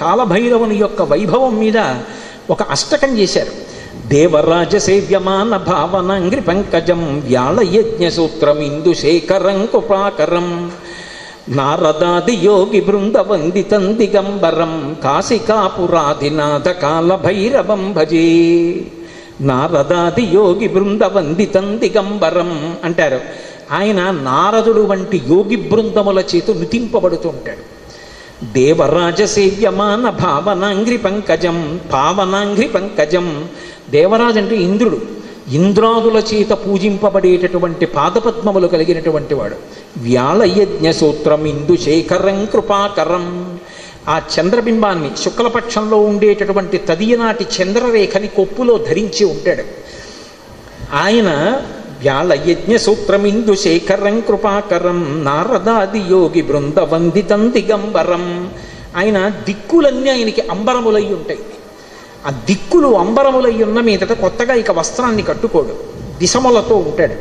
కాలభైరవుని యొక్క వైభవం మీద ఒక అష్టకం చేశారు. దేవరాజ సేవ్యమాన భావనాంగ్రి పంకజం వ్యాళయజ్ఞ సూత్రమిందు శేఖరం కృపాకరం నారదాది యోగి బృంద వందితం దిగంబరం కాశికాపురాధినాథ కాలభైరవం భజే. నారదాది యోగి బృంద వందితం దిగంబరం అంటారు. ఆయన నారదుడు వంటి యోగి బృందముల చేత నుతింపబడుతుంటాడు. దేవరాజ సేవ్యమాన భావనాంగ్రి పంకజం, పావనాంగ్రి పంకజం. దేవరాజు అంటే ఇంద్రుడు, ఇంద్రాదుల చేత పూజింపబడేటటువంటి పాదపద్మములు కలిగినటువంటి వాడు. వ్యాళయజ్ఞ సూత్రం ఇందు శేఖరం కృపాకరం. ఆ చంద్రబింబాన్ని శుక్లపక్షంలో ఉండేటటువంటి తదియనాటి చంద్రరేఖని కొప్పులో ధరించి ఉంటాడు ఆయన. వ్యాళయజ్ఞ సూత్రమిందు శేఖరం కృపాకరం నారదాది యోగి బృంద వందితం దిగంబరం. ఆయన దిక్కులన్నీ ఆయనకి అంబరములై ఉంటాయి. ఆ దిక్కులు అంబరములై ఉన్న మీదట కొత్తగా ఇక వస్త్రాన్ని కట్టుకోడు, దిశములతో ఉంటాడు.